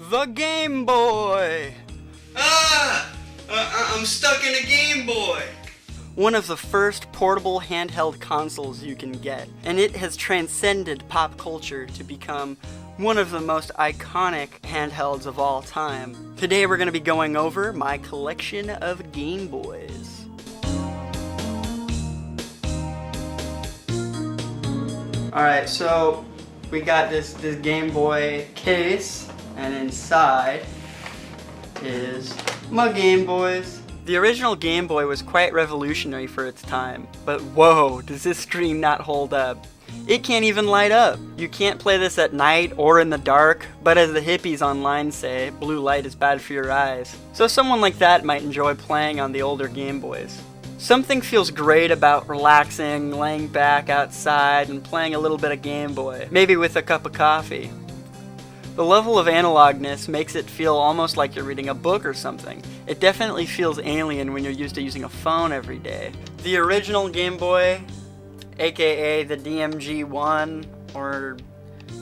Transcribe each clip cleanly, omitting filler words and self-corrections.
The Game Boy! I'm stuck in a Game Boy! One of the first portable handheld consoles you can get, and it has transcended pop culture to become one of the most iconic handhelds of all time. Today we're going to be going over my collection of Game Boys. Alright, so we got this Game Boy case, and inside is my Game Boys. The original Game Boy was quite revolutionary for its time, but whoa, does this screen not hold up. It can't even light up. You can't play this at night or in the dark, but as the hippies online say, blue light is bad for your eyes. So someone like that might enjoy playing on the older Game Boys. Something feels great about relaxing, laying back outside, and playing a little bit of Game Boy, maybe with a cup of coffee. The level of analogness makes it feel almost like you're reading a book or something. It definitely feels alien when you're used to using a phone every day. The original Game Boy, aka the DMG-1 or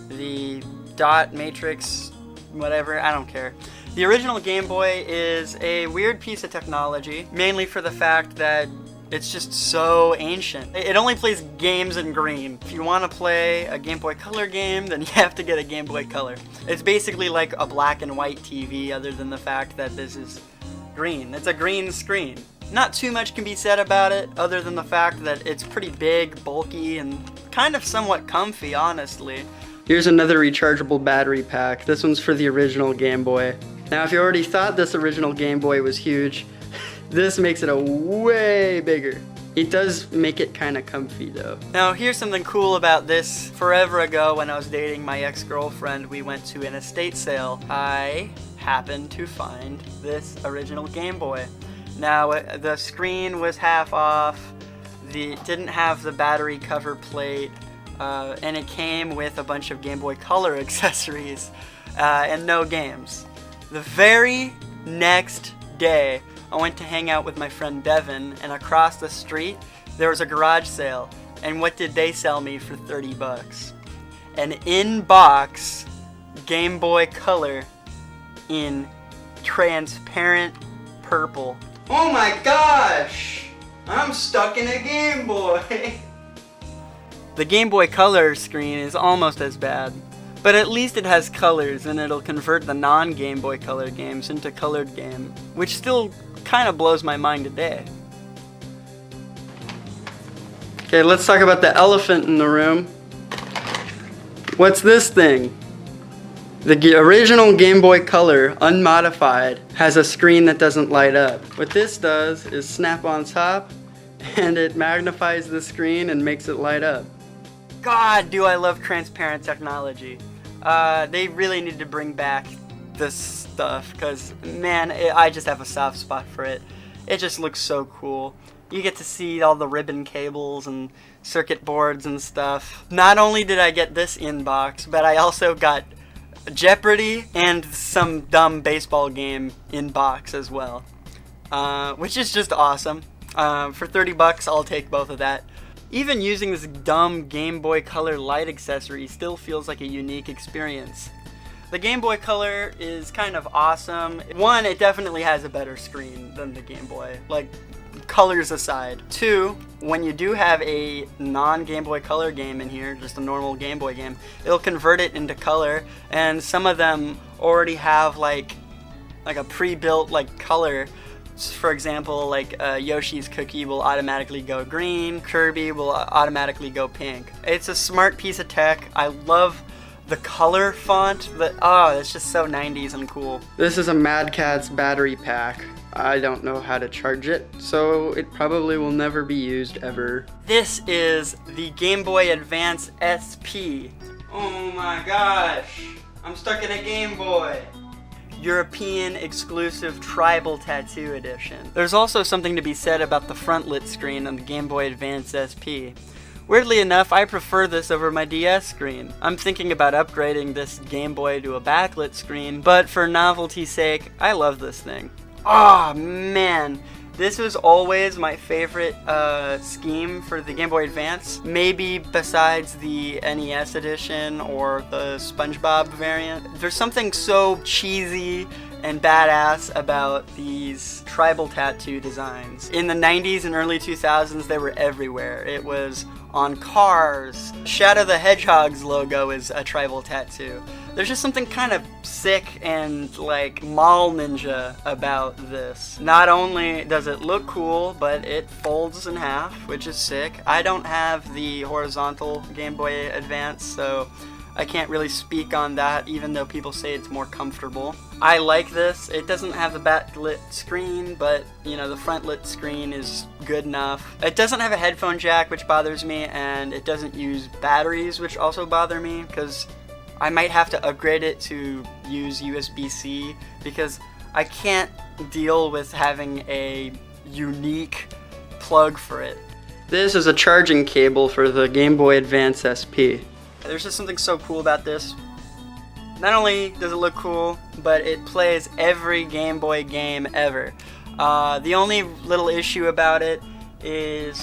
the dot matrix, whatever, I don't care. The original Game Boy is a weird piece of technology, mainly for the fact that it's just so ancient. It only plays games in green. If you want to play a Game Boy Color game, then you have to get a Game Boy Color. It's basically like a black and white TV, other than the fact that this is green. It's a green screen. Not too much can be said about it, other than the fact that it's pretty big, bulky, and kind of somewhat comfy, honestly. Here's another rechargeable battery pack. This one's for the original Game Boy. Now, if you already thought this original Game Boy was huge, this makes it a way bigger. It does make it kind of comfy though. Now, here's something cool about this. Forever ago, when I was dating my ex-girlfriend, we went to an estate sale. I happened to find this original Game Boy. Now, the screen was half off, didn't have the battery cover plate, and it came with a bunch of Game Boy Color accessories, and no games. The very next day, I went to hang out with my friend Devin, and across the street, there was a garage sale, and what did they sell me for 30 bucks? An in-box Game Boy Color in transparent purple. Oh my gosh! I'm stuck in a Game Boy! The Game Boy Color screen is almost as bad, but at least it has colors and it'll convert the non-Game Boy Color games into colored game, which still kind of blows my mind today. Okay, let's talk about the elephant in the room. What's this thing? The original Game Boy Color, unmodified, has a screen that doesn't light up. What this does is snap on top, and it magnifies the screen and makes it light up. God, do I love transparent technology. They really need to bring back this stuff, because, man, I just have a soft spot for it. It just looks so cool. You get to see all the ribbon cables and circuit boards and stuff. Not only did I get this in-box, but I also got Jeopardy and some dumb baseball game in box as well, which is just awesome. For 30 bucks, I'll take both of that. Even using this dumb Game Boy Color light accessory still feels like a unique experience. The Game Boy Color is kind of awesome. One, it definitely has a better screen than the Game Boy, like, colors aside. Two, when you do have a non-Game Boy Color game in here, just a normal Game Boy game, it'll convert it into color, and some of them already have like a pre-built like color. For example, like Yoshi's Cookie will automatically go green, Kirby will automatically go pink. It's a smart piece of tech. I love the color font. It's just so 90s and cool. This is a Mad Catz battery pack. I don't know how to charge it, so it probably will never be used ever. This is the Game Boy Advance SP. Oh my gosh, I'm stuck in a Game Boy. European exclusive tribal tattoo edition. There's also something to be said about the front lit screen on the Game Boy Advance SP. Weirdly enough, I prefer this over my DS screen. I'm thinking about upgrading this Game Boy to a backlit screen, but for novelty's sake, I love this thing. Oh man, This was always my favorite scheme for the Game Boy Advance. Maybe besides the NES edition or the SpongeBob variant. There's something so cheesy and badass about these tribal tattoo designs. In the 90s and early 2000s, they were everywhere. It was on cars. Shadow the Hedgehog's logo is a tribal tattoo. There's just something kind of sick and like mall ninja about this. Not only does it look cool, but it folds in half, which is sick. I don't have the horizontal Game Boy Advance, so I can't really speak on that, even though people say it's more comfortable. I like this. It doesn't have the backlit screen, but you know, the front lit screen is good enough. It doesn't have a headphone jack, which bothers me, and it doesn't use batteries, which also bother me, because I might have to upgrade it to use USB-C, because I can't deal with having a unique plug for it. This is a charging cable for the Game Boy Advance SP. There's just something so cool about this. Not only does it look cool, but it plays every Game Boy game ever. The only little issue about it is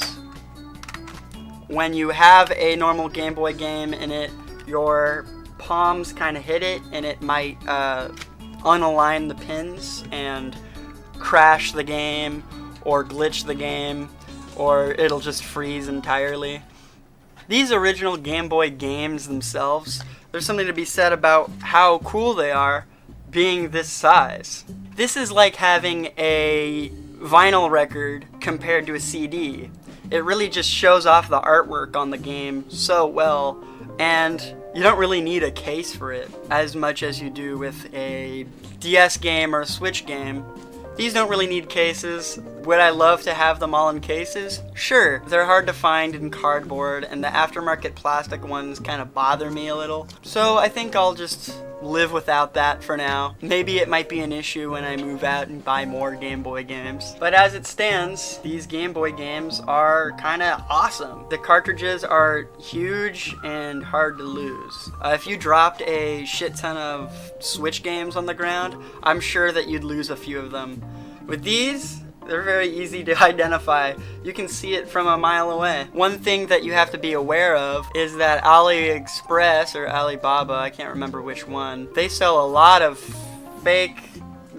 when you have a normal Game Boy game in it, your palms kind of hit it and it might unalign the pins and crash the game or glitch the game, or it'll just freeze entirely. These original Game Boy games themselves, there's something to be said about how cool they are being this size. This is like having a vinyl record compared to a CD. It really just shows off the artwork on the game so well, and you don't really need a case for it as much as you do with a DS game or a Switch game. These don't really need cases. Would I love to have them all in cases? Sure. They're hard to find in cardboard, and the aftermarket plastic ones kind of bother me a little. So I think I'll just live without that for now. Maybe it might be an issue when I move out and buy more Game Boy games. But as it stands, these Game Boy games are kind of awesome. The cartridges are huge and hard to lose. If you dropped a shit ton of Switch games on the ground, I'm sure that you'd lose a few of them. With these, they're very easy to identify. You can see it from a mile away. One thing that you have to be aware of is that AliExpress or Alibaba, I can't remember which one, they sell a lot of fake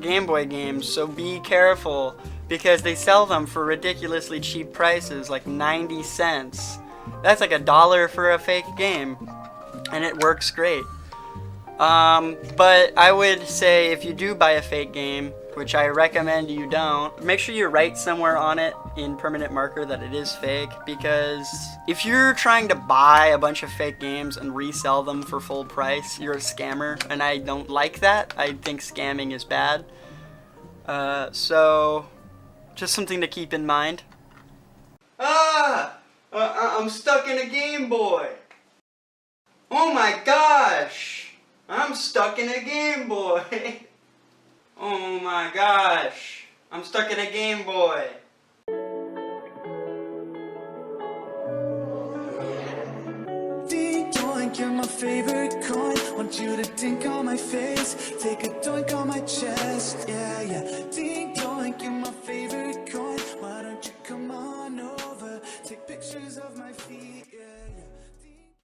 Game Boy games, so be careful because they sell them for ridiculously cheap prices, like 90 cents. That's like $1 for a fake game, and it works great. But I would say if you do buy a fake game, which I recommend you don't, make sure you write somewhere on it in permanent marker that it is fake, because if you're trying to buy a bunch of fake games and resell them for full price, you're a scammer, and I don't like that. I think scamming is bad. So just something to keep in mind. I'm stuck in a Game Boy. Oh my gosh! I'm stuck in a Game Boy. Oh my gosh, I'm stuck in a Game Boy. Ding doink, you're my favorite coin. Want you to dink on my face, take a doink on my chest. Yeah, yeah. Ding doink, you're my